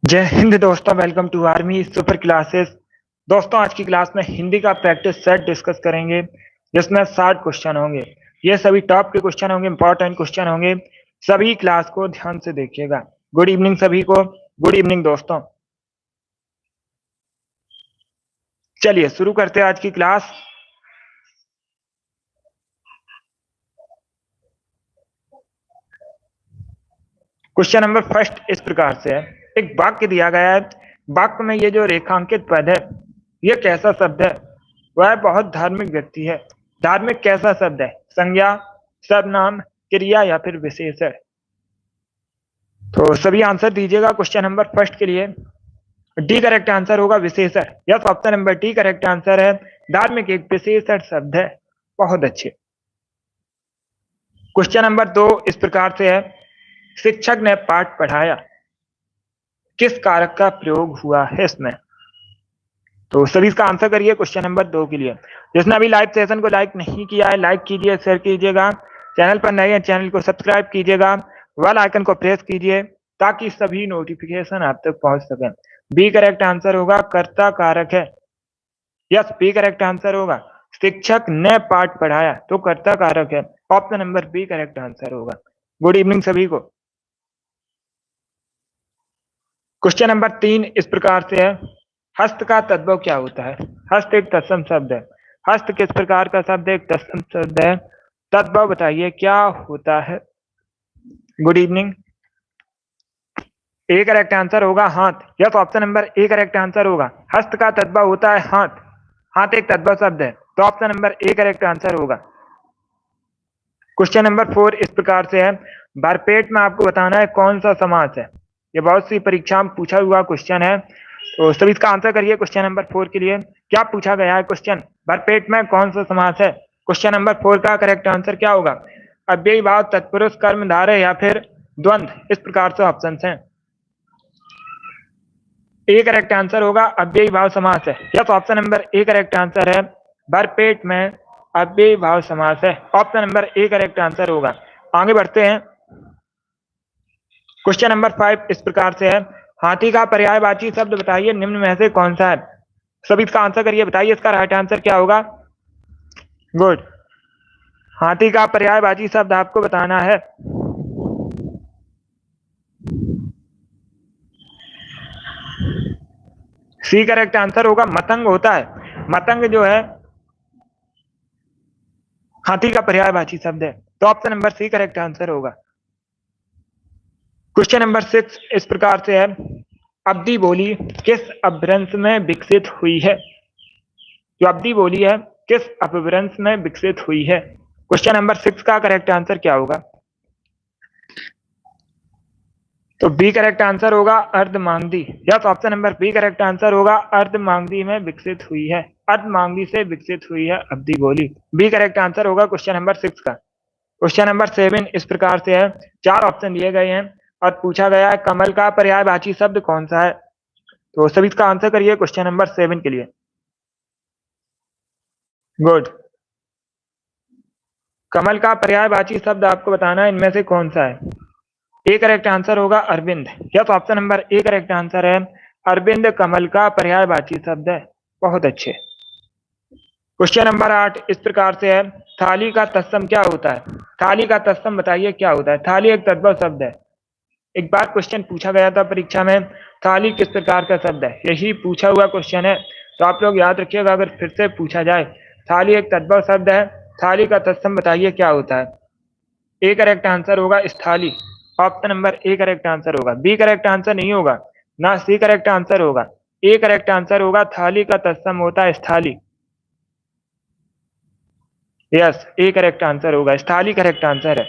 जय हिंद दोस्तों, welcome to army super classes. दोस्तों, आज की क्लास में हिंदी का प्रैक्टिस सेट डिस्कस करेंगे जिसमें 60 क्वेश्चन होंगे। ये सभी टॉप के क्वेश्चन होंगे, इंपॉर्टेंट क्वेश्चन होंगे। सभी क्लास को ध्यान से देखिएगा। गुड इवनिंग सभी को। गुड इवनिंग दोस्तों। चलिए शुरू करते हैं आज की क्लास। क्वेश्चन नंबर फर्स्ट इस प्रकार से है। एक वाक्य दिया गया है। वाक्य में ये जो रेखांकित पद है, ये कैसा शब्द है? वह बहुत धार्मिक व्यक्ति है। धार्मिक कैसा शब्द है? संज्ञा, सर्वनाम, क्रिया या फिर विशेषण? तो सभी आंसर दीजिएगा क्वेश्चन नंबर फर्स्ट के लिए। डी करेक्ट आंसर होगा विशेषण। Yes, option number D correct answer है। धार्मिक एक विशेषण शब्द है। बहुत अच्छे। क्वेश्चन नंबर 2 इस प्रकार से है। शिक्षक ने पाठ पढ़ाया, किस कारक का प्रयोग हुआ है इसमें? तो सभी इसका आंसर करिए क्वेश्चन नंबर 2 के लिए। जिसने अभी लाइव सेशन को लाइक नहीं किया है, लाइक कीजिए, शेयर कीजिएगा। चैनल पर नए हैं, चैनल को सब्सक्राइब कीजिएगा, बेल आइकन को प्रेस कीजिए ताकि सभी नोटिफिकेशन आप तक पहुंच सके। बी करेक्ट आंसर होगा कर्ता कारक है। यस, बी करेक्ट आंसर होगा। शिक्षक ने पाठ पढ़ाया तो कर्ता कारक है। Option number B correct answer होगा। गुड इवनिंग सभी को। क्वेश्चन नंबर 3 इस प्रकार से है। हस्त का तद्भव क्या होता है? हस्त एक तत्सम शब्द है। हस्त किस प्रकार का शब्द है? एक तत्सम शब्द है। तद्भव बताइए क्या होता है? Good evening. A correct answer होगा हाथ। Yes, option number A correct answer होगा। हस्त का तद्भव होता है हाथ। हाथ एक तद्भव शब्द है, तो option number A correct answer होगा। क्वेश्चन नंबर 4 इस प्रकार से है। भरपेट में आपको बताना है कौन सा समास है। ये बहुत सी परीक्षा में पूछा हुआ क्वेश्चन है, तो सभी इसका आंसर करिए क्वेश्चन नंबर 4 के लिए। क्या पूछा गया है क्वेश्चन? भरपेट में कौन सा समास है? क्वेश्चन नंबर 4 का करेक्ट आंसर क्या होगा? अव्ययी भाव, तत्पुरुष, कर्मधारय या फिर द्वंद्व? इस प्रकार से ऑप्शन हैं। ए करेक्ट आंसर होगा अव्ययी भाव समास है। Yes, option number A correct answer है। भरपेट में अव्ययी भाव समास है। Option number A correct answer होगा। आगे बढ़ते हैं। क्वेश्चन नंबर 5 इस प्रकार से है। हाथी का पर्यायवाची शब्द बताइए निम्न में से कौन सा है? सभी इसका आंसर करिए, बताइए इसका राइट आंसर क्या होगा? गुड। हाथी का पर्यायवाची शब्द आपको बताना है। सी करेक्ट आंसर होगा मतंग होता है। मतंग जो है हाथी का पर्यायवाची शब्द है, तो option number C correct answer होगा। क्वेश्चन नंबर 6 इस प्रकार से है। अवधि बोली किस अपभ्रंश में विकसित हुई है? जो अवधि बोली है किस अपभ्रंश में विकसित हुई है? क्वेश्चन नंबर 6 का करेक्ट आंसर क्या होगा? तो बी करेक्ट आंसर होगा Ardhamagadhi. Yes, option number B correct answer होगा। अर्धमांगधी में विकसित हुई है। अर्धमांगधी से विकसित हुई है अवधि बोली। बी करेक्ट आंसर होगा क्वेश्चन नंबर 6 का। क्वेश्चन नंबर 7 इस प्रकार से है। 4 ऑप्शन दिए गए हैं और पूछा गया है कमल का पर्यायवाची शब्द कौन सा है? तो सभी इसका आंसर करिए क्वेश्चन नंबर 7 के लिए। गुड। कमल का पर्यायवाची शब्द आपको बताना है इनमें से कौन सा है? ए करेक्ट आंसर होगा अरविंद। Yes, option number A correct answer है। अरविंद कमल का पर्यायवाची शब्द है। बहुत अच्छे। क्वेश्चन नंबर 8 इस प्रकार से है। थाली का तत्सम क्या होता है? थाली का तत्सम बताइए क्या होता है? थाली एक तद्भव शब्द है। एक बार क्वेश्चन पूछा गया था परीक्षा में, थाली किस प्रकार का शब्द है? यही पूछा हुआ क्वेश्चन है, तो आप लोग याद रखिएगा अगर फिर से पूछा जाए। थाली एक तद्भव शब्द है। थाली का तत्सम बताइए क्या होता है? ए करेक्ट आंसर होगा स्थाली। Option number A correct answer होगा। बी करेक्ट आंसर नहीं होगा, ना सी करेक्ट आंसर होगा। ए करेक्ट आंसर होगा। थाली का तत्सम होता है स्थाली। यस, ए करेक्ट आंसर होगा। स्थाली करेक्ट आंसर है।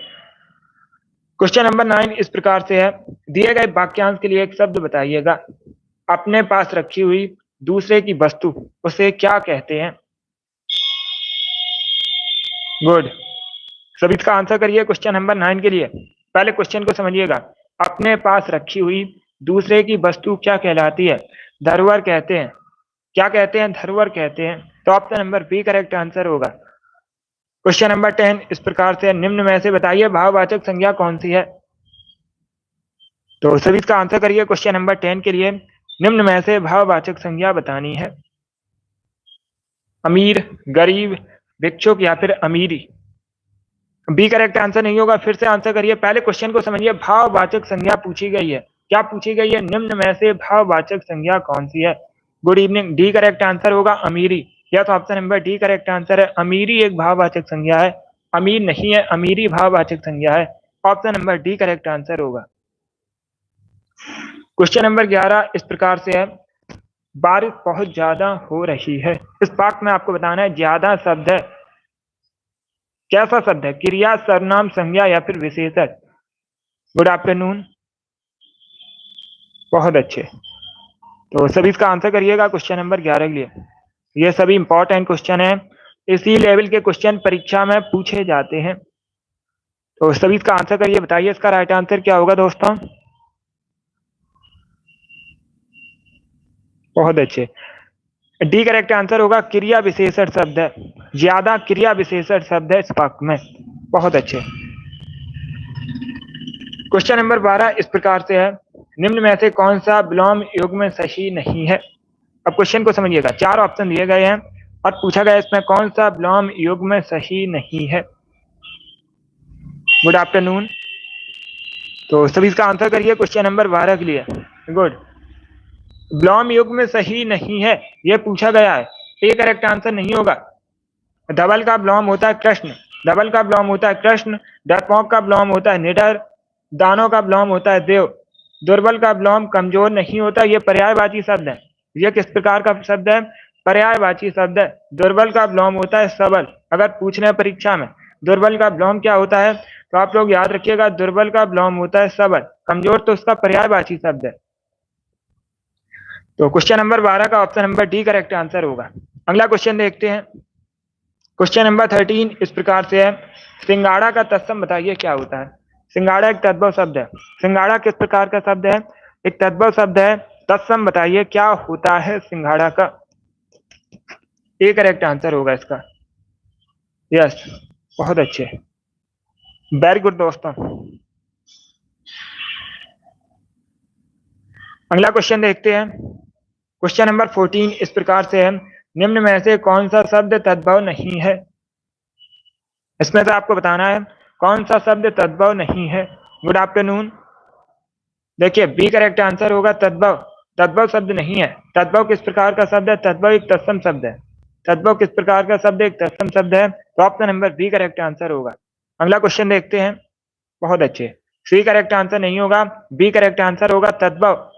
क्वेश्चन नंबर 9 इस प्रकार से है। दिए गए वाक्यांश के लिए एक शब्द बताइएगा। अपने पास रखी हुई दूसरे की वस्तु उसे क्या कहते हैं? गुड। सभी इसका आंसर करिए क्वेश्चन नंबर 9 के लिए। पहले क्वेश्चन को समझिएगा। अपने पास रखी हुई दूसरे की वस्तु क्या कहलाती है? धरोहर कहते हैं। क्या कहते हैं? धरोहर कहते हैं। तो option number B correct answer होगा। क्वेश्चन नंबर 10 इस प्रकार से निम्न में से बताइए भाववाचक संज्ञा कौन सी है? तो सभी इसका आंसर करिए। क्वेश्चन नंबर 10 के लिए निम्न में से भाववाचक संज्ञा बतानी है। अमीर, गरीब, भिक्षुक या फिर अमीरी। बी करेक्ट आंसर नहीं होगा, फिर से आंसर करिए। पहले क्वेश्चन को समझिए, भाववाचक संज्ञा पूछी गई है। क्या पूछी गई है? निम्न में से भाववाचक संज्ञा कौन सी है? Good evening. D correct answer होगा अमीरी। या तो option number D correct answer है। अमीरी एक भाववाचक संज्ञा है, अमीर नहीं है, अमीरी भाववाचक संज्ञा है। Option number D correct answer होगा। क्वेश्चन नंबर 11 इस प्रकार से है, बारिश बहुत ज्यादा हो रही है। इस वाक्य में आपको बताना है ज्यादा शब्द है, कैसा शब्द है? क्रिया, सर्वनाम, संज्ञा या फिर विशेषण। Good afternoon. बहुत अच्छे। तो सभी इसका आंसर करिएगा क्वेश्चन नंबर 11 के लिए। ये सभी इंपॉर्टेंट क्वेश्चन है, इसी लेवल के क्वेश्चन परीक्षा में पूछे जाते हैं। तो सभी इसका आंसर करिए, बताइए इसका राइट आंसर क्या होगा दोस्तों। बहुत अच्छे। डी करेक्ट आंसर होगा क्रिया विशेषण शब्द है, ज्यादा क्रिया विशेषण शब्द है इस वाक्य में। बहुत अच्छे। क्वेश्चन नंबर 12 इस प्रकार से है, निम्न में से कौन सा विलोम युग्म सही नहीं है? अब क्वेश्चन को समझिएगा, 4 ऑप्शन दिए गए हैं और पूछा गया इसमें कौन सा विलोम युग्म सही नहीं है। Good afternoon. तो सभी इसका आंसर करिए क्वेश्चन नंबर 12 के लिए। गुड। विलोम युग्म सही नहीं है, यह पूछा गया है। ए करेक्ट आंसर नहीं होगा। धवल का विलोम होता है कृष्ण, धवल का विलोम होता है कृष्ण। डरपोक का विलोम होता है निडर। दानव का विलोम होता है देव। दुर्बल का विलोम कमजोर नहीं होता, यह पर्यायवाची शब्द है। यह किस प्रकार का शब्द है? पर्यायवाची शब्द है। दुर्बल का विलोम होता है सबल। अगर पूछ रहे हैं परीक्षा में दुर्बल का विलोम क्या होता है, तो आप लोग याद रखिएगा, दुर्बल का विलोम होता है सबल। कमजोर तो उसका पर्यायवाची शब्द है। तो क्वेश्चन नंबर 12 का option number D correct answer होगा। अगला क्वेश्चन देखते हैं। क्वेश्चन नंबर 13 इस प्रकार से है, सिंगाड़ा का तत्सम बताइए क्या होता है? सिंगाड़ा एक तद्भव शब्द है। सिंगाड़ा किस प्रकार का शब्द है? एक तद्भव शब्द है। तत्सम बताइए क्या होता है सिंगाड़ा का? ए करेक्ट आंसर होगा इसका। यस, बहुत अच्छे, वेरी गुड दोस्तों। अगला क्वेश्चन देखते हैं। क्वेश्चन नंबर 14 इस प्रकार से है, निम्न में से कौन सा शब्द तद्भव नहीं है? इसमें से आपको बताना है कौन सा शब्द तद्भव नहीं है। Good afternoon. देखिए, बी करेक्ट आंसर होगा तद्भव। तद्भव शब्द नहीं है। तद्भव किस प्रकार का शब्द है? तद्भव एक तत्सम शब्द है। तद्भव किस प्रकार का शब्द? एक तत्सम शब्द है। तो option number B correct answer होगा। अगला क्वेश्चन देखते हैं। बहुत अच्छे। सी करेक्ट आंसर नहीं होगा, बी करेक्ट आंसर होगा तद्भव।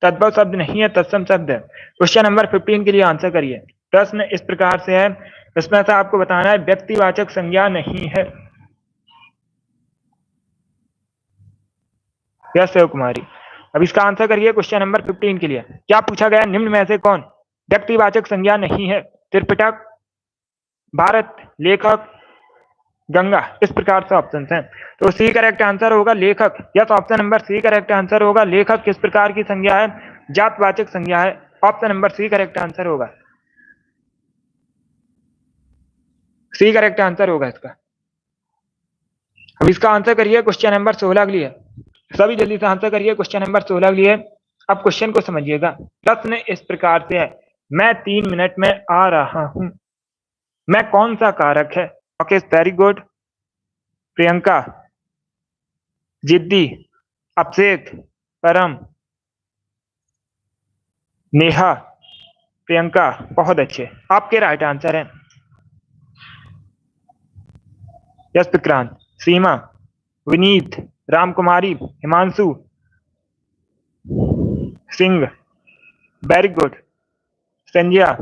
तद्भव शब्द नहीं है, तत्सम शब्द है। क्वेश्चन नंबर 15 के लिए आंसर करिए। प्रश्न इस प्रकार से है, इसमें से आपको बताना है व्यक्तिवाचक संज्ञा नहीं है। यस शिव कुमारी। अब इसका आंसर करिए क्वेश्चन नंबर 15 के लिए। क्या पूछा गया? निम्न में से कौन व्यक्तिवाचक संज्ञा नहीं है? त्रिपिटक, भारत, लेखक, गंगा। इस प्रकार से ऑप्शन हैं। तो सी करेक्ट आंसर होगा लेखक। Yes, option number C correct answer होगा। लेखक किस प्रकार की संज्ञा है? जातवाचक संज्ञा है। Option number C correct answer होगा। सी करेक्ट आंसर होगा इसका। अब इसका आंसर करिए क्वेश्चन नंबर 16 के लिए। सभी जल्दी से आंसर करिए क्वेश्चन नंबर 16 के लिए। अब क्वेश्चन को समझिएगा। प्रश्न इस प्रकार से है, मैं 3 मिनट में आ रहा हूं। मैं कौन सा कारक है? Okay, very good. प्रियंका, जिद्दी, अभिषेक, परम, नेहा, प्रियंका। बहुत अच्छे, आपके राइट आंसर हैं। यश विक्रांत, सीमा, विनीत, रामकुमारी, हिमांशु, सिंह, वेरी गुड, संजय,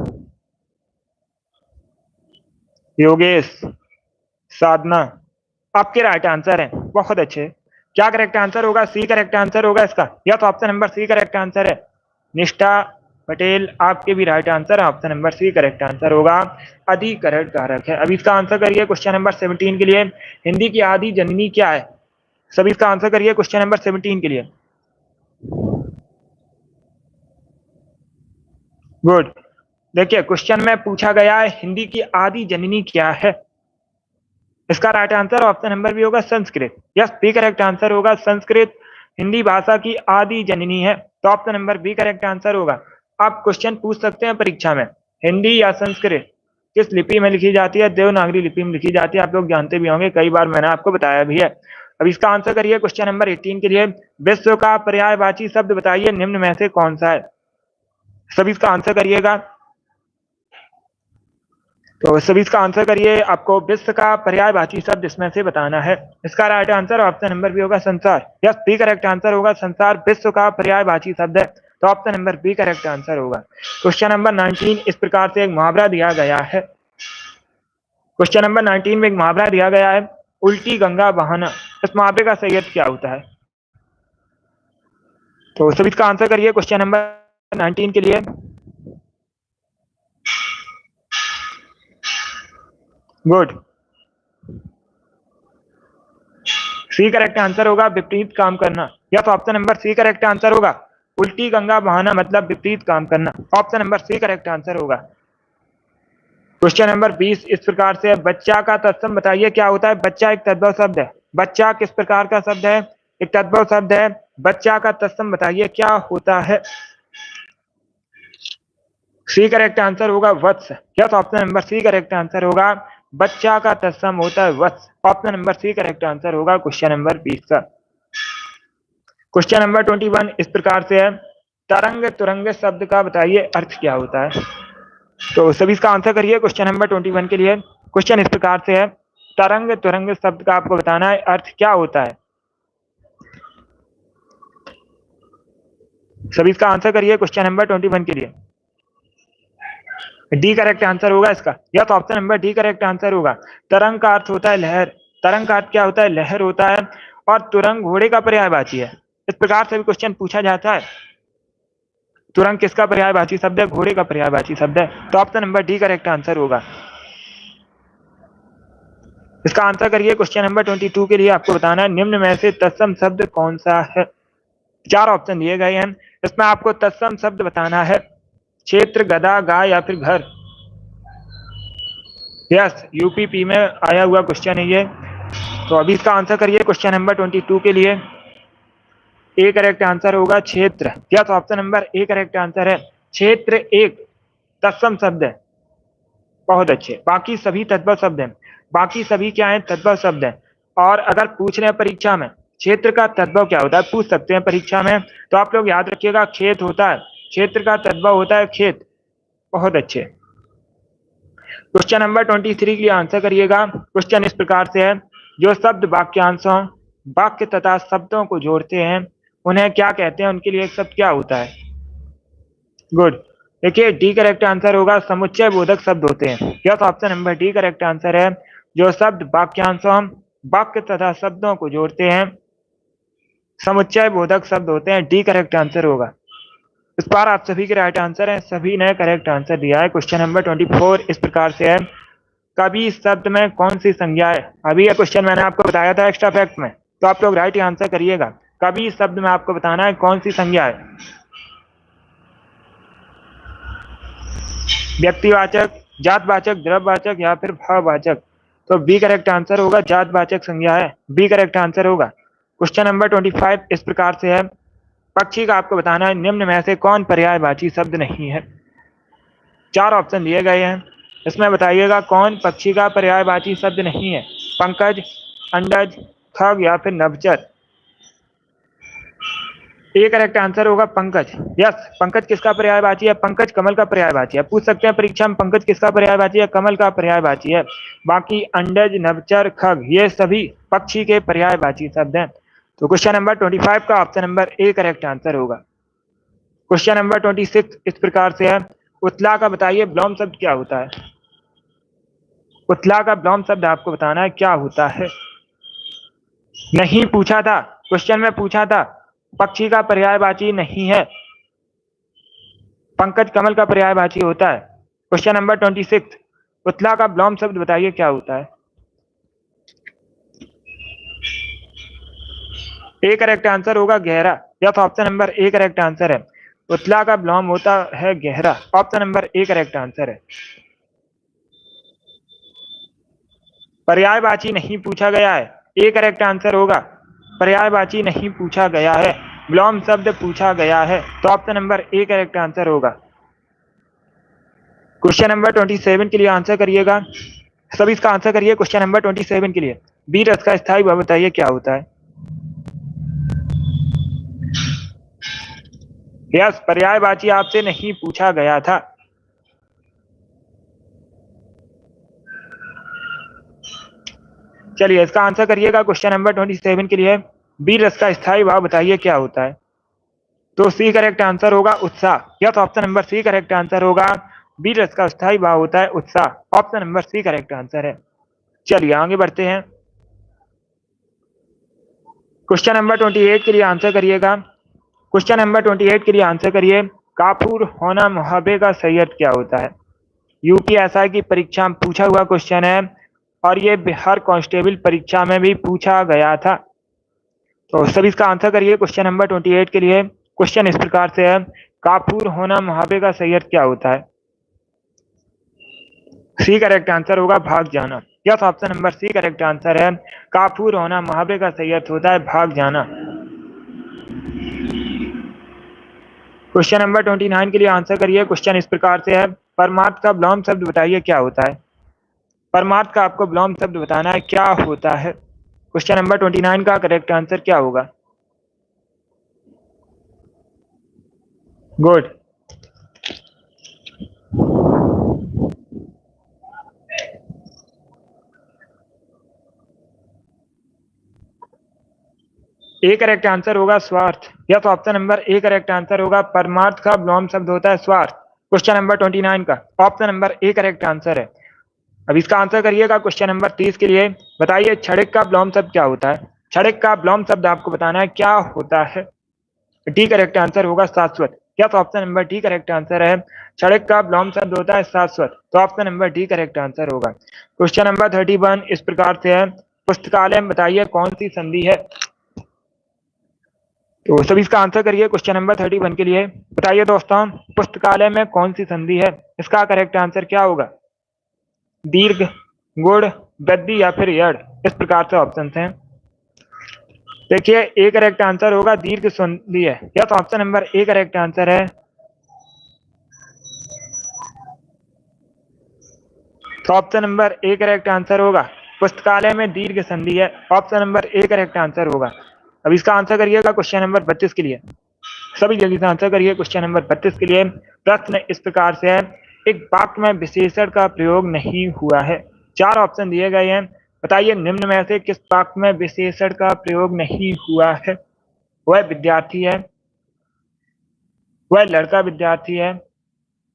योगेश, साधना। आपके राइट आंसर हैं। बहुत अच्छे। क्या करेक्ट आंसर होगा? सी करेक्ट आंसर होगा इसका। या तो option number C correct answer है। निष्ठा पटेल, आपके भी राइट आंसर है। Option number C correct answer होगा। अधिकरण कारक है। अब इसका आंसर करिए क्वेश्चन नंबर 17 के लिए। हिंदी की आदि जननी क्या है? सभी इसका आंसर करिए क्वेश्चन नंबर 17 के लिए। गुड। देखिए, क्वेश्चन में पूछा गया है हिंदी की आदि जननी क्या है। इसका right answer option number B होगा Sanskrit. Yes, B correct answer होगा संस्कृत। हिंदी भाषा की आदि जननी है, तो option number B correct answer होगा। आप क्वेश्चन पूछ सकते हैं परीक्षा में, हिंदी या संस्कृत किस लिपि में लिखी जाती है? देवनागरी लिपि में लिखी जाती है, आप लोग जानते भी होंगे, कई बार मैंने आपको बताया भी है। अब इसका आंसर करिए क्वेश्चन नंबर 18 के लिए, विश्व का पर्यायवाची शब्द बताइए निम्न में से कौन सा है? सभी इसका आंसर करिएगा। तो सभी इसका आंसर करिए, आपको विश्व का पर्यायवाची शब्द इसमें से बताना है। इसका right answer option number B होगा संसार। यस, बी करेक्ट आंसर होगा, संसार विश्व का पर्यायवाची शब्द है, तो option number B correct answer होगा। क्वेश्चन नंबर 19 इस प्रकार से एक मुहावरा दिया गया है। क्वेश्चन नंबर 19 में एक मुहावरा दिया गया है, उल्टी गंगा बहाना। इस मुहावरे का सही अर्थ क्या होता है? तो सभी इसका आंसर करिए क्वेश्चन नंबर 19 के लिए। गुड, सी करेक्ट आंसर होगा, विपरीत काम करना। या तो option number C correct answer होगा, उल्टी गंगा बहाना मतलब विपरीत काम करना, option number C correct answer होगा। क्वेश्चन नंबर 20 इस प्रकार से, बच्चा का तत्सम बताइए क्या होता है? बच्चा एक तद्भव शब्द है। बच्चा किस प्रकार का शब्द है? एक तद्भव शब्द है। बच्चा का तत्सम बताइए क्या होता है? सी करेक्ट आंसर होगा वत्स। Yes, option number C correct answer होगा, बच्चा का तत्सम होता है वत्स, option number C correct answer होगा क्वेश्चन नंबर 20 का। क्वेश्चन नंबर 21 इस प्रकार से है, तरंग तुरंग शब्द का बताइए अर्थ क्या होता है? तो सभी इसका आंसर करिए क्वेश्चन नंबर 21 के लिए। क्वेश्चन इस प्रकार से है, तरंग तुरंग शब्द का आपको बताना है अर्थ क्या होता है। सभी इसका आंसर करिए क्वेश्चन नंबर 21 के लिए। डी करेक्ट आंसर होगा इसका। Yes, option number D correct answer होगा। तरंग का अर्थ होता है लहर। तरंग का अर्थ क्या होता है? लहर होता है। और तुरंग घोड़े का पर्यायवाची है। इस प्रकार से भी क्वेश्चन पूछा जाता है, तुरंग किसका पर्यायवाची शब्द है? घोड़े का पर्यायवाची शब्द है, तो option number D correct answer होगा। इसका आंसर करिए क्वेश्चन नंबर 22 के लिए। आपको बताना है निम्न में से तत्सम शब्द कौन सा है? 4 ऑप्शन दिए गए हैं, इसमें आपको तत्सम शब्द बताना है, क्षेत्र, गधा, गाय या फिर घर। यस, यूपीपी में आया हुआ क्वेश्चन है ये। तो अभी इसका आंसर करिए क्वेश्चन नंबर 22 के लिए। ए करेक्ट आंसर होगा क्षेत्र। Yes, option number A correct answer है, क्षेत्र एक तत्सम शब्द है। बहुत अच्छे, बाकी सभी तद्भव शब्द हैं। बाकी सभी क्या है? तद्भव शब्द हैं। और अगर पूछ रहे हैं परीक्षा में क्षेत्र का तद्भव क्या होता है, पूछ सकते हैं परीक्षा में, तो आप लोग याद रखिएगा खेत होता है, क्षेत्र का तद्भव होता है खेत। बहुत अच्छे। क्वेश्चन नंबर 23 के लिए आंसर करिएगा। क्वेश्चन इस प्रकार से है, जो शब्द वाक्यांशों, वाक्य तथा शब्दों को जोड़ते हैं उन्हें क्या कहते हैं? उनके लिए एक शब्द क्या होता है? गुड, देखिए डी करेक्ट आंसर होगा, समुच्चय बोधक शब्द होते हैं। Yes, option number D correct answer है, जो शब्द वाक्यांशों, वाक्य तथा शब्दों को जोड़ते हैं समुच्चय बोधक शब्द होते हैं। डी करेक्ट आंसर होगा। इस बार आप सभी के राइट आंसर हैं, सभी ने करेक्ट आंसर दिया है। क्वेश्चन नंबर 24 इस प्रकार से है, कवि शब्द में कौन सी संज्ञा है? अभी यह क्वेश्चन मैंने आपको बताया था एक्स्ट्रा फैक्ट में, तो आप लोग राइट आंसर करिएगा। कवि शब्द में आपको बताना है कौन सी संज्ञा है? व्यक्तिवाचक, जातवाचक, द्रव्यवाचक या फिर भाववाचक? तो बी करेक्ट आंसर होगा, जातवाचक संज्ञा है, बी करेक्ट आंसर होगा। क्वेश्चन नंबर 25 इस प्रकार से है, पक्षी का आपको बताना है निम्न में से कौन पर्यायवाची शब्द नहीं है? 4 ऑप्शन दिए गए हैं, इसमें बताइएगा कौन पक्षी का पर्यायवाची शब्द नहीं है? पंकज, अंडज, खग या फिर नभचर? ए करेक्ट आंसर होगा पंकज। यस, पंकज किसका पर्यायवाची है? पंकज कमल का पर्यायवाची है। पूछ सकते हैं परीक्षा में पंकज किसका पर्यायवाची है? कमल का पर्यायवाची है। बाकी अंडज, नभचर, खग ये सभी पक्षी के पर्यायवाची शब्द हैं। तो क्वेश्चन नंबर 25 का option number A correct answer होगा। क्वेश्चन नंबर 26 इस प्रकार से है, उतला का बताइए ब्लॉम शब्द क्या होता है? उतला का ब्लॉम शब्द आपको बताना है क्या होता है? नहीं पूछा था, क्वेश्चन में पूछा था पक्षी का पर्यायवाची नहीं है, पंकज कमल का पर्यायवाची होता है। क्वेश्चन नंबर 26, उतला का ब्लॉम शब्द बताइए क्या होता है? ए करेक्ट आंसर होगा गहरा। Yes, option number A correct answer है, उतला का ब्लॉम होता है गहरा, option number A correct answer है। पर्यायवाची नहीं पूछा गया है, ए करेक्ट आंसर होगा। पर्यायवाची नहीं पूछा गया है, विलोम शब्द पूछा गया है। तो option number A correct answer होगा। क्वेश्चन नंबर 27 के लिए आंसर करिएगा, सभी इसका आंसर करिए। क्वेश्चन नंबर 27 के लिए बी रस का स्थायी भाव बताइए क्या होता है। यस, पर्यायवाची आपसे नहीं पूछा गया था। चलिए इसका आंसर करिएगा। क्वेश्चन नंबर 27 के लिए बी रस का स्थायी भाव बताइए क्या होता है। तो सी करेक्ट आंसर होगा उत्साह। Yes, option number C correct answer होगा। बी रस का स्थायी भाव होता है उत्साह। Option number C correct answer है। चलिए आगे बढ़ते हैं। क्वेश्चन नंबर 28 के लिए आंसर करिएगा। क्वेश्चन नंबर 28 के लिए आंसर करिए। काफूर होना मुहावरे का सही अर्थ क्या होता है। यूपीएसआई की परीक्षा में पूछा हुआ क्वेश्चन है और ये बिहार कांस्टेबल परीक्षा में भी पूछा गया था। तो सभी इसका आंसर करिए। क्वेश्चन नंबर 28 के लिए क्वेश्चन इस प्रकार से है, काफूर होना मुहावरे का सही अर्थ क्या होता है। सी करेक्ट आंसर होगा भाग जाना। Yes, option number C correct answer है। काफूर होना मुहावरे का सही अर्थ होता है भाग जाना। क्वेश्चन नंबर 29 के लिए आंसर करिए। क्वेश्चन इस प्रकार से है, परमार्थ का विलोम शब्द बताइए क्या होता है। परमार्थ का आपको विलोम शब्द बताना है क्या होता है। क्वेश्चन नंबर 29 का करेक्ट आंसर क्या होगा। गुड। ए करेक्ट आंसर होगा स्वार्थ। या तो option number A correct answer होगा। परमार्थ का विलोम शब्द होता है स्वार्थ। क्वेश्चन नंबर 29 का option number A correct answer है। अब इसका आंसर करिएगा। क्वेश्चन नंबर 30 के लिए बताइए क्षणिक का विलोम शब्द क्या होता है। क्षणिक का विलोम शब्द आपको बताना है क्या होता है। डी करेक्ट आंसर होगा शाश्वत। क्या तो option number D correct answer है। क्षणिक का विलोम शब्द होता है शाश्वत। तो option number D correct answer होगा। क्वेश्चन नंबर 31 इस प्रकार से है, पुस्तकालय में बताइए कौन सी संधि है। तो सभी इसका आंसर करिए। क्वेश्चन नंबर 31 के लिए बताइए दोस्तों, पुस्तकालय में कौन सी संधि है। इसका करेक्ट आंसर क्या होगा। दीर्घ, गुण, गद्दी या फिर यड़। इस प्रकार से ऑप्शन हैं। देखिए ए करेक्ट आंसर होगा दीर्घ संधि है। या तो option number A correct answer है। तो option number A correct answer होगा, पुस्तकालय में दीर्घ संधि है। Option number A correct answer होगा। अब इसका आंसर करिएगा क्वेश्चन नंबर 32 के लिए। सभी जल्दी से आंसर करिए। क्वेश्चन नंबर 32 के लिए प्रश्न इस प्रकार से है, एक वाक्य में विशेषण का प्रयोग नहीं हुआ है। चार ऑप्शन दिए गए हैं, बताइए निम्न में से किस वाक्य में विशेषण का प्रयोग नहीं हुआ है। वह विद्यार्थी है, वह लड़का विद्यार्थी है,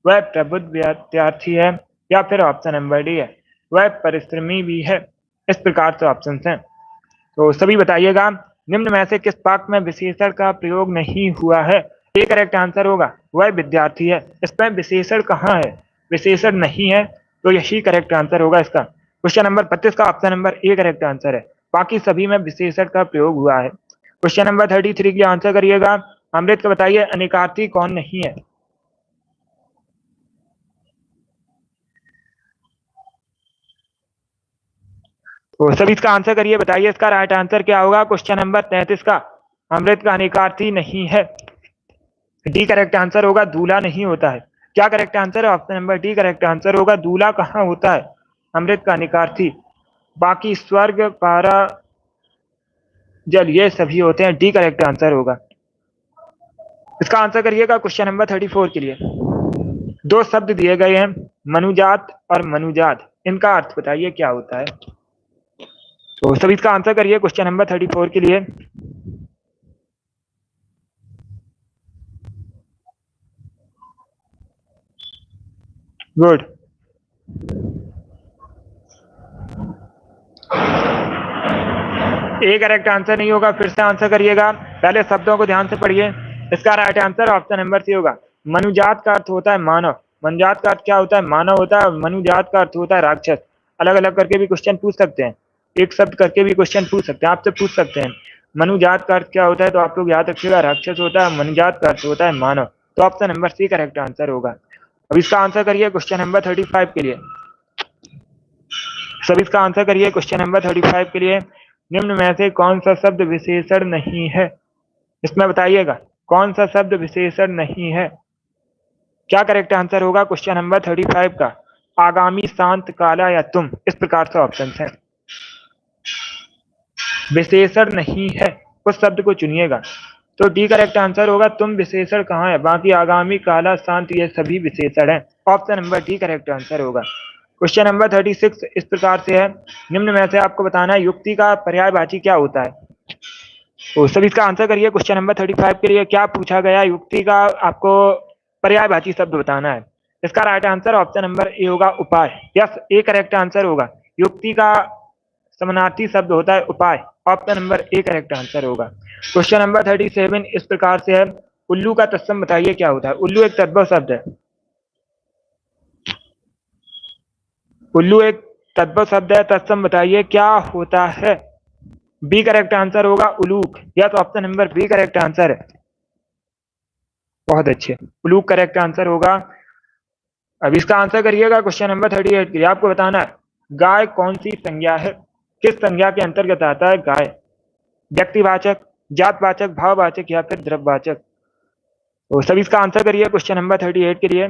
वह प्रबुद्ध विद्यार्थी है, या फिर ऑप्शन नंबर डी है, वह परिश्रमी भी है। इस प्रकार से ऑप्शन हैं। तो सभी बताइएगा निम्न में से किस वाक्य में विशेषण का प्रयोग नहीं हुआ है। ए करेक्ट आंसर होगा वह विद्यार्थी है। इसमें विशेषण कहाँ है, विशेषण नहीं है, तो यही करेक्ट आंसर होगा इसका। क्वेश्चन नंबर 32 का option number A correct answer है। बाकी सभी में विशेषण का प्रयोग हुआ है। क्वेश्चन नंबर 33 की आंसर करिएगा। अमृत को बताइए अनिकार्थी कौन नहीं है। तो सभी इसका आंसर करिए, बताइए इसका राइट आंसर क्या होगा। क्वेश्चन नंबर 33 का अमृत का अनिकार्थी नहीं है। डी करेक्ट आंसर होगा दूल्हा नहीं होता है। क्या करेक्ट आंसर है। Option number D correct answer होगा, दूल्हा कहाँ होता है अमृत का अनिकार्थी। बाकी स्वर्ग, पारा, जल ये सभी होते हैं। डी करेक्ट आंसर होगा। इसका आंसर करिएगा क्वेश्चन नंबर 34 के लिए। दो शब्द दिए गए हैं, मनुजात और मनुजात, इनका अर्थ बताइए क्या होता है। तो सभी इसका आंसर करिए क्वेश्चन नंबर 34 के लिए। गुड। ए करेक्ट आंसर नहीं होगा, फिर से आंसर करिएगा। पहले शब्दों को ध्यान से पढ़िए। इसका right answer option number C होगा। मनुजात का अर्थ होता है मानव। मनुजात का अर्थ क्या होता है, मानव होता है। मनुजात का अर्थ होता है राक्षस। अलग अलग करके भी क्वेश्चन पूछ सकते हैं, एक शब्द करके भी क्वेश्चन पूछ सकते हैं, आपसे पूछ सकते हैं। मनुजात का अर्थ क्या होता है, तो आप लोग याद रखिएगा राक्षस होता है। मनुजात का अर्थ होता है मानव। तो option number C correct answer होगा। अब इसका आंसर करिए क्वेश्चन नंबर 35 के लिए। सब इसका आंसर करिए क्वेश्चन नंबर 35 के लिए। निम्न में से कौन सा शब्द विशेषण नहीं है? इसमें बताइएगा कौन सा शब्द विशेषण नहीं है। क्या करेक्ट आंसर होगा क्वेश्चन नंबर 35 का? आगामी, शांत, काला या तुम, इस प्रकार से ऑप्शन हैं। विशेषण नहीं है, उस शब्द को चुनिएगा। तो डी करेक्ट आंसर होगा तुम विशेषण कहाँ है, बाकी आगामी, काला, शांत ये सभी विशेषण है। Option number D correct answer होगा। क्वेश्चन नंबर 36 इस प्रकार से है, निम्न में से आपको बताना है युक्ति का पर्यायवाची क्या होता है। तो सभी इसका आंसर करिए। क्वेश्चन नंबर 35 के लिए क्या पूछा गया, युक्ति का आपको पर्यायवाची शब्द बताना है। इसका राइट आंसर ऑप्शन नंबर ए होगा उपाय। यस, ए करेक्ट आंसर होगा। युक्ति का समानार्थी शब्द होता है उपाय। Option number A correct answer होगा। क्वेश्चन नंबर 37 इस प्रकार से है, उल्लू का तत्सम बताइए क्या होता है। उल्लू एक तद्भव शब्द है। उल्लू एक तद्भव शब्द है, तत्सम बताइए क्या होता है। बी करेक्ट आंसर होगा उलूक। Yes, option number B correct answer है। बहुत अच्छे, उलूक करेक्ट आंसर होगा। अब इसका आंसर करिएगा। क्वेश्चन नंबर 38 के लिए आपको बताना है गाय कौन सी संज्ञा है, किस संज्ञा के अंतर्गत आता है गाय। व्यक्तिवाचक, जातवाचक, भाववाचक या फिर द्रव्यवाचक। तो सभी इसका आंसर करिए क्वेश्चन नंबर 38 के लिए।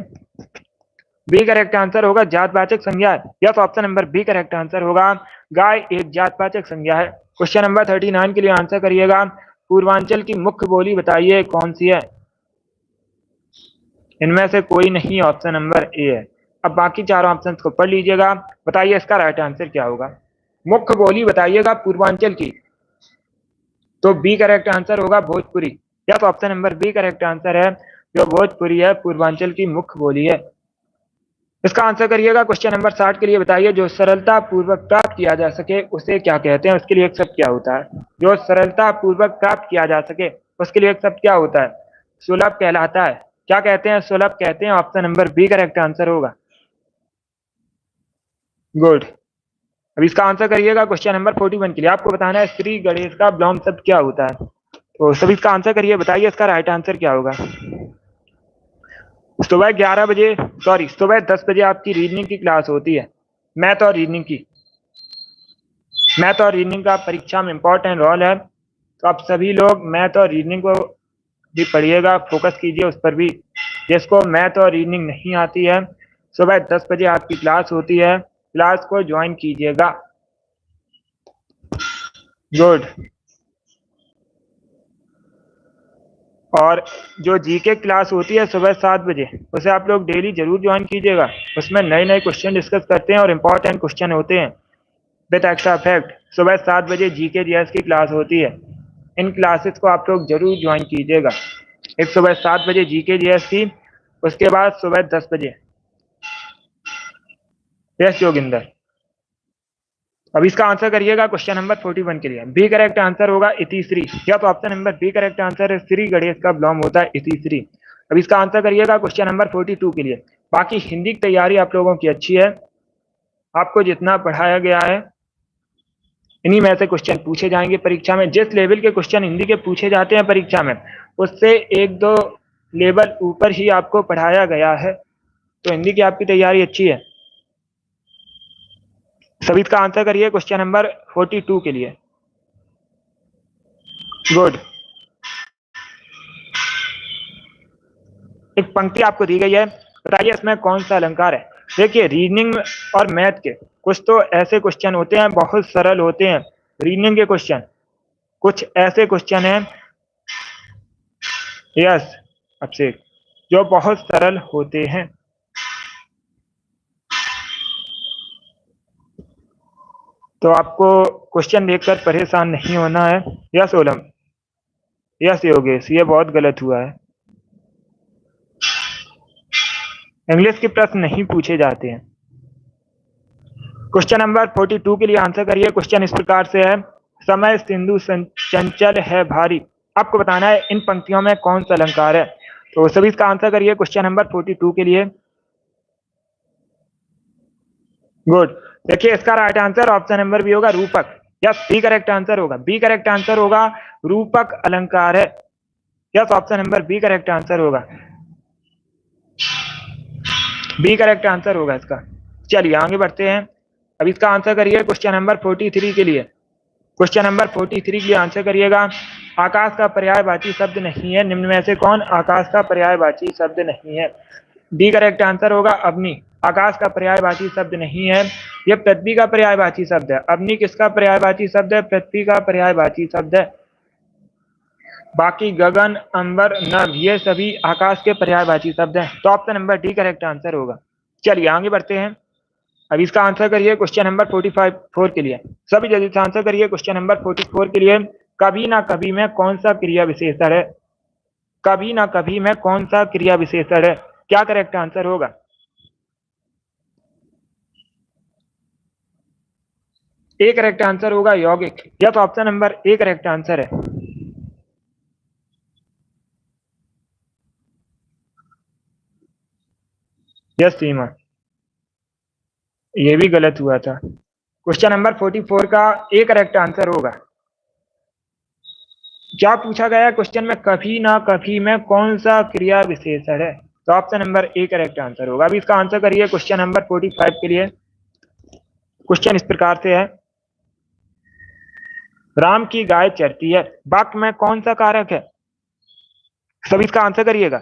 बी करेक्ट आंसर होगा जातवाचक संज्ञा है। Yes, option number B correct answer होगा। गाय एक जातवाचक संज्ञा है। क्वेश्चन नंबर 39 के लिए आंसर करिएगा। पूर्वांचल की मुख्य बोली बताइए कौन सी है। इनमें से कोई नहीं, ऑप्शन नंबर ए है। अब बाकी चारों ऑप्शन को पढ़ लीजिएगा, बताइए इसका राइट आंसर क्या होगा। मुख्य बोली बताइएगा पूर्वांचल की, तो बी करेक्ट आंसर होगा Bhojpuri. Yes, option number B correct answer है, जो भोजपुरी है पूर्वांचल की मुख्य बोली है। इसका आंसर करिएगा। क्वेश्चन नंबर 60 के लिए बताइए जो सरलता पूर्वक प्राप्त किया जा सके उसे क्या कहते हैं, उसके लिए एक शब्द क्या होता है। जो सरलता पूर्वक प्राप्त किया जा सके उसके लिए एक शब्द क्या होता है, सुलभ कहलाता है। क्या कहते हैं, सुलभ कहते हैं। Option number B correct answer होगा। गुड। अब इसका आंसर करिएगा। क्वेश्चन नंबर 41 के लिए आपको बताना है श्री गणेश का विलोम शब्द क्या होता है। तो सभी इसका आंसर करिए, बताइए इसका राइट आंसर क्या होगा। सुबह 11 बजे, सॉरी सुबह 10 बजे आपकी रीजनिंग की क्लास होती है, मैथ और रीजनिंग की। मैथ और रीजनिंग का परीक्षा में इंपॉर्टेंट रोल है, तो आप सभी लोग मैथ और रीजनिंग को भी पढ़िएगा, फोकस कीजिए उस पर भी। जिसको मैथ और रीजनिंग नहीं आती है, सुबह 10 बजे आपकी क्लास होती है, क्लास को ज्वाइन कीजिएगा। गुड। और जो जीके क्लास होती है सुबह 7 बजे, उसे आप लोग डेली जरूर ज्वाइन कीजिएगा। उसमें नए नए क्वेश्चन डिस्कस करते हैं और इंपॉर्टेंट क्वेश्चन होते हैं विद एक्स्ट्रा फैक्ट। सुबह 7 बजे जीके जीएस की क्लास होती है, इन क्लासेस को आप लोग जरूर ज्वाइन कीजिएगा। एक सुबह 7 बजे जीके जीएस की, उसके बाद सुबह 10 बजे। यस योगिंदर। अब इसका आंसर करिएगा क्वेश्चन नंबर 41 के लिए। बी करेक्ट आंसर होगा इतिश्री। या तो option number B correct answer है, श्री गणेश का विलोम होता है इतिश्री। अब इसका आंसर करिएगा क्वेश्चन नंबर 42 के लिए। बाकी हिंदी की तैयारी आप लोगों की अच्छी है, आपको जितना पढ़ाया गया है इन्हीं में से क्वेश्चन पूछे जाएंगे परीक्षा में। जिस लेवल के क्वेश्चन हिंदी के पूछे जाते हैं परीक्षा में, उससे एक दो लेवल ऊपर ही आपको पढ़ाया गया है, तो हिंदी की आपकी तैयारी अच्छी है। सभी इसका आंसर करिए क्वेश्चन नंबर 42 के लिए। गुड। एक पंक्ति आपको दी गई है, बताइए इसमें कौन सा अलंकार है। देखिए रीजनिंग और मैथ के कुछ तो ऐसे क्वेश्चन होते हैं बहुत सरल होते हैं। रीजनिंग के क्वेश्चन कुछ ऐसे क्वेश्चन हैं, यस अभिषेक, जो बहुत सरल होते हैं। तो आपको क्वेश्चन देखकर परेशान नहीं होना है। यस ओलम, यस योगेश, ये बहुत गलत हुआ है। इंग्लिश के प्रश्न नहीं पूछे जाते हैं। क्वेश्चन नंबर 42 के लिए आंसर करिए। क्वेश्चन इस प्रकार से है, समय सिंधु चंचल है भारी। आपको बताना है इन पंक्तियों में कौन सा अलंकार है। तो सभी इसका आंसर करिए क्वेश्चन नंबर 42 के लिए। गुड। देखिए इसका right answer option number B होगा रूपक। यस, बी करेक्ट आंसर होगा। बी करेक्ट आंसर होगा, रूपक अलंकार है। Yes, option number B correct answer होगा। बी करेक्ट आंसर होगा इसका। चलिए आगे बढ़ते हैं। अब इसका आंसर करिए क्वेश्चन नंबर 43 के लिए। क्वेश्चन नंबर 43 के लिए आंसर करिएगा। आकाश का पर्यायवाची शब्द नहीं है, निम्न में से कौन आकाश का पर्यायवाची शब्द नहीं है? डी करेक्ट आंसर होगा अग्नि। आकाश का पर्यायवाची शब्द नहीं है, यह पृथ्वी का पर्यायवाची शब्द है। अग्नि किसका पर्यायवाची शब्द है? पृथ्वी का पर्यायवाची शब्द है। बाकी गगन, अंबर, नभ ये सभी आकाश के पर्यायवाची शब्द हैं। तो option number D correct answer होगा। चलिए आगे बढ़ते हैं। अब इसका आंसर करिए क्वेश्चन नंबर 4 के लिए। सभी जल्दी से आंसर करिए क्वेश्चन नंबर 44 के लिए। कभी ना कभी में कौन सा क्रिया विशेषण है? कभी ना कभी में कौन सा क्रिया विशेषण है? क्या करेक्ट आंसर होगा? ए करेक्ट आंसर होगा यौगिक। यह तो option number A correct answer है। यस सीमा, ये भी गलत हुआ था। क्वेश्चन नंबर 44 का ए करेक्ट आंसर होगा। क्या पूछा गया क्वेश्चन में? कभी ना कभी में कौन सा क्रिया विशेषण है? तो option number A correct answer होगा। अभी इसका आंसर करिए क्वेश्चन नंबर 45 के लिए। क्वेश्चन इस प्रकार से है, राम की गाय चरती है, वाक्य में कौन सा कारक है? सभी इसका आंसर करिएगा।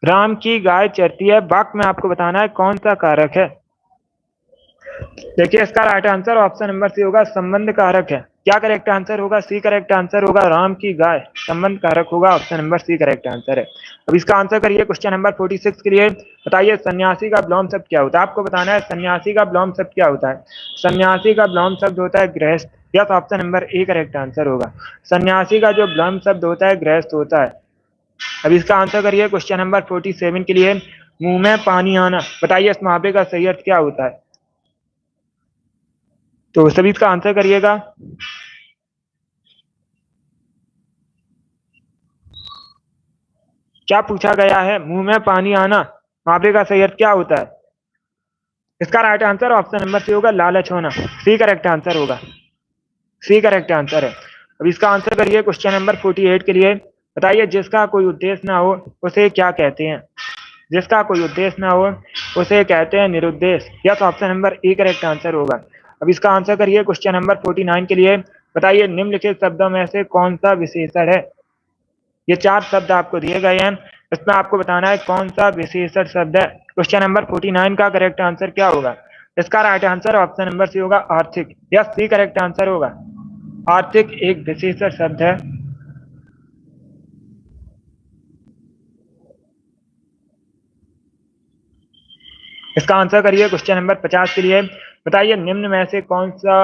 राम की गाय चरती है, वाक्य में आपको बताना है कौन सा कारक है। देखिए इसका right answer option number C होगा, संबंध कारक है। क्या करेक्ट आंसर होगा? सी करेक्ट आंसर होगा, राम की गाय संबंध कारक होगा। Option number C correct answer है। अब इसका आंसर करिए क्वेश्चन नंबर 46 के लिए। बताइए सन्यासी का विलोम शब्द क्या होता है? आपको बताना है सन्यासी का विलोम शब्द क्या होता है। सन्यासी का विलोम शब्द होता है गृहस्थ। या तो option number A correct answer होगा। सन्यासी का जो विलोम शब्द होता है गृहस्थ होता है। अब इसका आंसर करिए क्वेश्चन नंबर 47 के लिए। मुंह में पानी आना, बताइए इस मुहावरे का सही अर्थ क्या होता है? तो सभी इसका आंसर करिएगा। क्या पूछा गया है? मुंह में पानी आना मुहावरे का सही अर्थ क्या होता है? इसका right answer option number C होगा, लालच होना। सी करेक्ट आंसर होगा। सी करेक्ट आंसर है। अब इसका आंसर करिए क्वेश्चन नंबर 48 के लिए। बताइए जिसका कोई उद्देश्य ना हो उसे क्या कहते हैं? जिसका कोई उद्देश्य ना हो उसे कहते हैं निरुद्देश। यह तो option number A correct answer होगा। अब इसका आंसर करिए क्वेश्चन नंबर 49 के लिए। बताइए निम्नलिखित शब्दों में से कौन सा विशेषण है? ये 4 शब्द आपको दिए गए हैं, इसमें आपको बताना है कौन सा विशेषण शब्द है। क्वेश्चन नंबर 49 का करेक्ट आंसर क्या होगा? इसका right answer option number C होगा, आर्थिक। या सी करेक्ट आंसर होगा। आर्थिक एक विशेषण शब्द है। इसका आंसर करिए क्वेश्चन नंबर 50 के लिए। बताइए निम्न में से कौन सा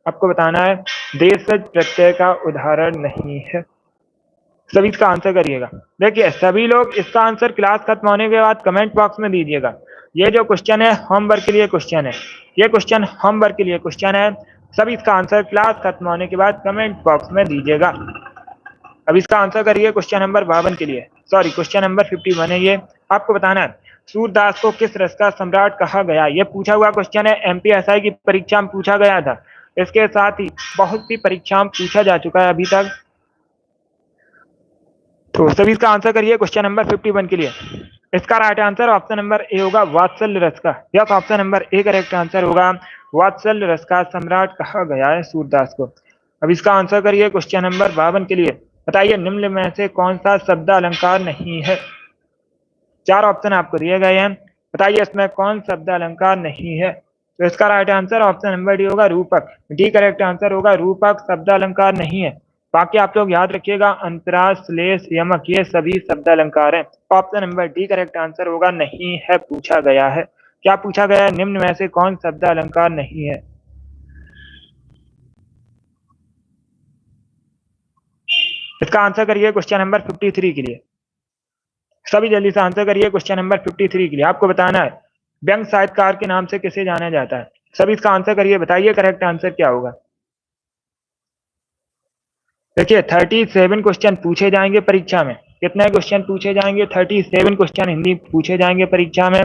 आपको बताना है देशज प्रत्यय का उदाहरण नहीं है? सभी इसका आंसर करिएगा। देखिए सभी लोग इसका आंसर क्लास खत्म होने के बाद कमेंट बॉक्स में दीजिएगा। ये जो क्वेश्चन है होमवर्क के लिए क्वेश्चन है, ये क्वेश्चन होमवर्क के लिए क्वेश्चन है। सभी इसका आंसर क्लास खत्म होने के बाद कमेंट बॉक्स में दीजिएगा। अब इसका आंसर करिए क्वेश्चन नंबर 52 के लिए। सॉरी क्वेश्चन नंबर 51 है ये। आपको बताना है सूरदास को किस रस का सम्राट कहा गया? ये पूछा हुआ क्वेश्चन है, एमपीएसआई की परीक्षा में पूछा गया था। इसके साथ ही बहुत सी परीक्षा में पूछा जा चुका है अभी तक। तो सभी इसका आंसर करिए क्वेश्चन नंबर 51 के लिए। इसका राइट आंसर ऑप्शन नंबर ए होगा, वात्सल्य रस का। यह option number A correct answer होगा, वात्सल्य रस का सम्राट कहा गया है सूरदास को। अब इसका आंसर करिए क्वेश्चन नंबर 52 के लिए। बताइए निम्न में से कौन सा शब्द अलंकार नहीं है? 4 ऑप्शन आपको दिए गए हैं, बताइए इसमें कौन शब्द अलंकार नहीं है? तो इसका right answer option number D होगा, रूपक। डी करेक्ट आंसर होगा, रूपक शब्द अलंकार नहीं है। बाकी आप लोग याद रखिएगा अंतराल, श्लेष, यमक ये सभी शब्द अलंकार हैं। Option number D correct answer होगा, नहीं है पूछा गया है। क्या पूछा गया है? निम्न में से कौन शब्द अलंकार नहीं है? इसका आंसर करिए क्वेश्चन नंबर 53 के लिए। सभी जल्दी से आंसर करिए क्वेश्चन नंबर 53 के लिए। आपको बताना है व्यंग साहित्यकार के नाम से किसे जाना जाता है? सभी इसका आंसर करिए, बताइए करेक्ट आंसर क्या होगा? देखिए 37 क्वेश्चन पूछे जाएंगे परीक्षा में। कितने क्वेश्चन पूछे जाएंगे? 37 क्वेश्चन हिंदी पूछे जाएंगे परीक्षा में।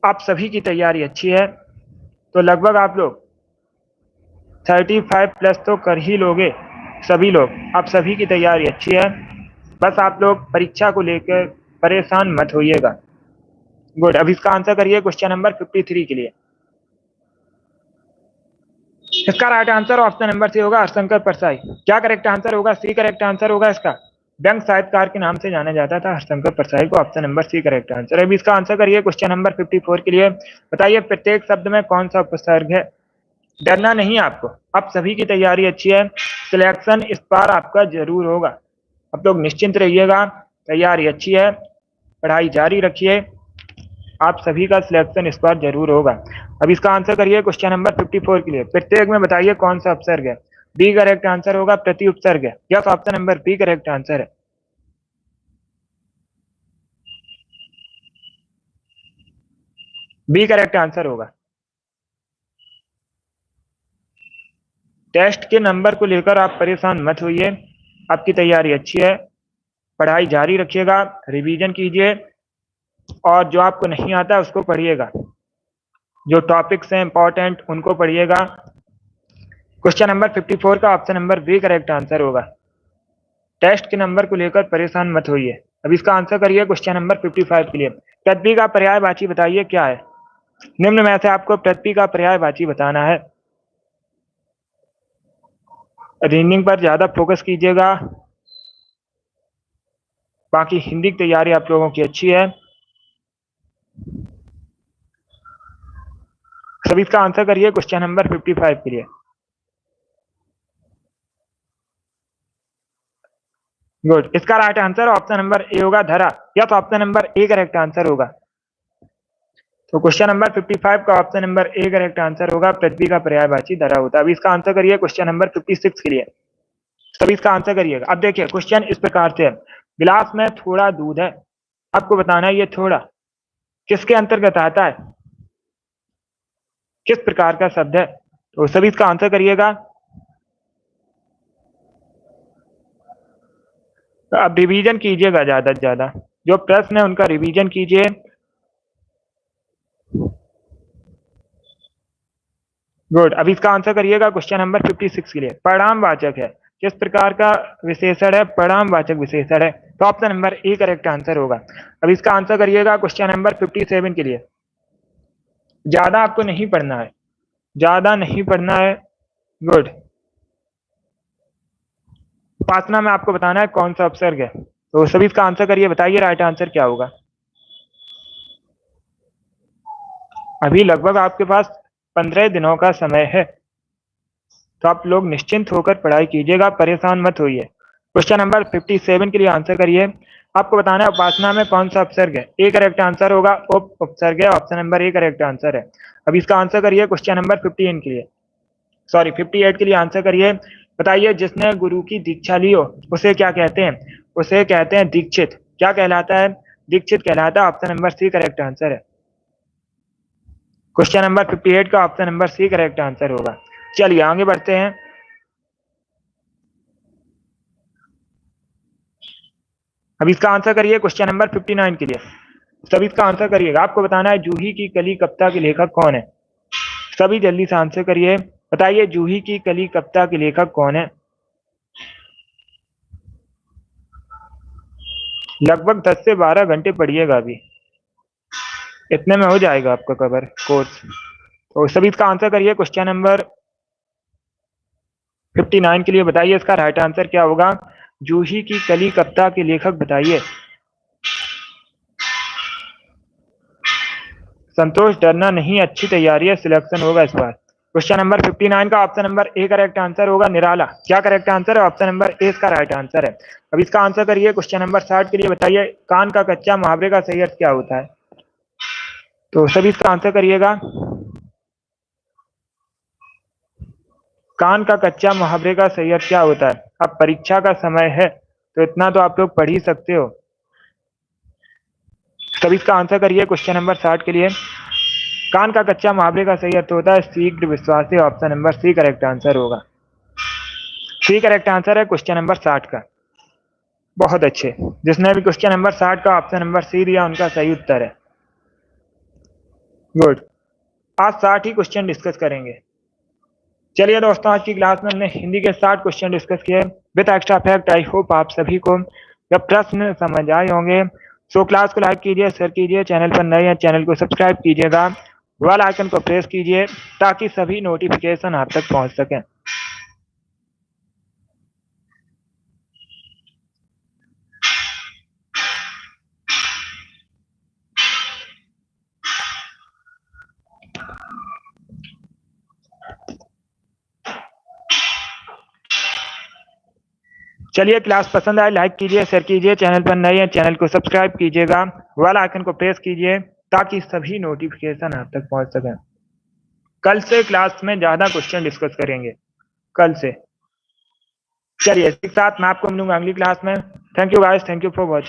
आप सभी की तैयारी अच्छी है तो लगभग आप लोग 35 प्लस तो कर ही लोगे सभी लोग। आप सभी की तैयारी अच्छी है, बस आप लोग परीक्षा को लेकर परेशान मत होइएगा। गुड। अब इसका आंसर करिए क्वेश्चन नंबर 53 के लिए। इसका right answer option number C होगा हरशंकर परसाई। क्या करेक्ट आंसर होगा? सी करेक्ट आंसर होगा इसका। व्यंग साहित्यकार के नाम से जाना जाता था हरशंकर परसाई को। Option number C correct answer है। अभी इसका आंसर करिए क्वेश्चन नंबर 54 के लिए। बताइए प्रत्येक शब्द में कौन सा उपसर्ग है? डरना नहीं आपको, आप सभी की तैयारी अच्छी है, सिलेक्शन इस बार आपका जरूर होगा। आप लोग निश्चिंत रहिएगा, तैयारी अच्छी है, पढ़ाई जारी रखिए, आप सभी का सिलेक्शन इस बार जरूर होगा। अब इसका आंसर करिए क्वेश्चन नंबर 54 के लिए। प्रत्येक में बताइए कौन सा उपसर्ग है? बी करेक्ट आंसर होगा, प्रति उपसर्ग है। Yes, option number B correct answer है। बी करेक्ट आंसर होगा। टेस्ट के नंबर को लेकर आप परेशान मत होइए, आपकी तैयारी अच्छी है, पढ़ाई जारी रखिएगा, रिवीजन कीजिए और जो आपको नहीं आता उसको पढ़िएगा, जो टॉपिक्स हैं इंपॉर्टेंट उनको पढ़िएगा। क्वेश्चन नंबर 54 का option number B correct answer होगा। टेस्ट के नंबर को लेकर परेशान मत होइए। अब इसका आंसर करिए क्वेश्चन नंबर 55 के लिए। पृथ्वी का पर्यायवाची बताइए क्या है? निम्न में से आपको पृथ्वी का पर्यायवाची बताना है। रीडिंग पर ज्यादा फोकस कीजिएगा, बाकी हिंदी की तैयारी आप लोगों की अच्छी है। सभी इसका आंसर करिए क्वेश्चन नंबर 55 के लिए। गुड, इसका राइट आंसर ऑप्शन नंबर ए होगा, धरा। या तो option number A correct answer होगा। तो क्वेश्चन नंबर 55 का option number A correct answer होगा, पृथ्वी का पर्यायवाची धरा होता है। अभी इसका आंसर करिए क्वेश्चन नंबर 56 के लिए। सभी इसका आंसर करिएगा। अब देखिए क्वेश्चन इस प्रकार से है, गिलास में थोड़ा दूध है, आपको बताना है ये थोड़ा किसके अंतर्गत आता है, किस प्रकार का शब्द है। तो सभी इसका आंसर करिएगा। तो अब रिवीजन कीजिएगा ज्यादा से ज्यादा, जो प्रश्न है उनका रिवीजन कीजिए। गुड, अब इसका आंसर करिएगा क्वेश्चन नंबर 56 के लिए। परिणामवाचक है, किस प्रकार का विशेषण है? परिणामवाचक विशेषण है। तो option number A correct answer होगा। अब इसका आंसर करिएगा क्वेश्चन नंबर 57 के लिए। ज्यादा आपको नहीं पढ़ना है, ज्यादा नहीं पढ़ना है। गुड, उपासना में आपको बताना है कौन सा उपसर्ग है। तो सभी इसका आंसर करिए, बताइए राइट आंसर क्या होगा। अभी लगभग आपके पास 15 दिनों का समय है, तो आप लोग निश्चिंत होकर पढ़ाई कीजिएगा, परेशान मत होइए। क्वेश्चन नंबर 57 के लिए आंसर करिए। आपको बताना है उपासना में कौन सा उपसर्ग है। ए करेक्ट आंसर होगा, उप उपसर्ग है। Option number A correct answer है। अब इसका आंसर करिए क्वेश्चन नंबर 58 के लिए, सॉरी 58 के लिए आंसर करिए। बताइए जिसने गुरु की दीक्षा ली हो उसे क्या कहते हैं? उसे कहते हैं दीक्षित। क्या कहलाता है? दीक्षित कहलाता है। Option number C correct answer है। क्वेश्चन नंबर 58 का option number C correct answer होगा। चलिए आगे बढ़ते हैं। अब इसका आंसर करिए क्वेश्चन नंबर 59 के लिए। सभी इसका आंसर करिएगा। आपको बताना है जूही की कली कविता के लेखक कौन है। सभी जल्दी से आंसर करिए। बताइए जूही की कली कविता के लेखक कौन है। लगभग 10 से 12 घंटे पढ़िएगा, अभी इतने में हो जाएगा आपका कवर कोर्स। तो सभी इसका आंसर करिए क्वेश्चन नंबर 59 के लिए। बताइए इसका राइट आंसर क्या होगा। जूही की कली कविता के लेखक बताइए। संतोष, डरना नहीं, अच्छी तैयारी है, सिलेक्शन होगा इस बार। क्वेश्चन नंबर 59 का option number A correct answer होगा, निराला। क्या करेक्ट आंसर है? ऑप्शन नंबर ए इसका राइट आंसर है। अब इसका आंसर करिए क्वेश्चन नंबर 60 के लिए। बताइए कान का कच्चा मुहावरे का सही अर्थ क्या होता है। तो सभी इसका आंसर करिएगा। कान का कच्चा मुहावरे का सही अर्थ क्या होता है? अब परीक्षा का समय है तो इतना तो आप लोग पढ़ ही सकते हो। सभी इसका आंसर करिए क्वेश्चन नंबर 60 के लिए। कान का कच्चा मुहावरे का सही अर्थ होता है शीघ्र विश्वासी। Option number C correct answer होगा। सी करेक्ट आंसर है क्वेश्चन नंबर 60 का। बहुत अच्छे, जिसने भी क्वेश्चन नंबर 60 का ऑप्शन नंबर सी दिया उनका सही उत्तर है। गुड, आज 60 ही क्वेश्चन डिस्कस करेंगे। चलिए दोस्तों, आज की क्लास में हमने हिंदी के 60 क्वेश्चन डिस्कस किए with extra fact. I hope आप सभी को जब प्रश्न समझ आए होंगे। सो क्लास को लाइक कीजिए, शेयर कीजिए, चैनल पर नए हैं चैनल को सब्सक्राइब कीजिएगा बेल आइकन को प्रेस कीजिए ताकि सभी नोटिफिकेशन आप तक पहुंच सकें। चलिए, क्लास पसंद आए लाइक कीजिए, शेयर कीजिए, चैनल पर नए हैं चैनल को सब्सक्राइब कीजिएगा, बेल आइकन को प्रेस कीजिए ताकि सभी नोटिफिकेशन आप तक पहुंच सकें। कल से क्लास में ज्यादा क्वेश्चन डिस्कस करेंगे कल से। चलिए, इसी के साथ मैं आपको मिलूंगा अगली क्लास में। Thank you guys, thank you for watching.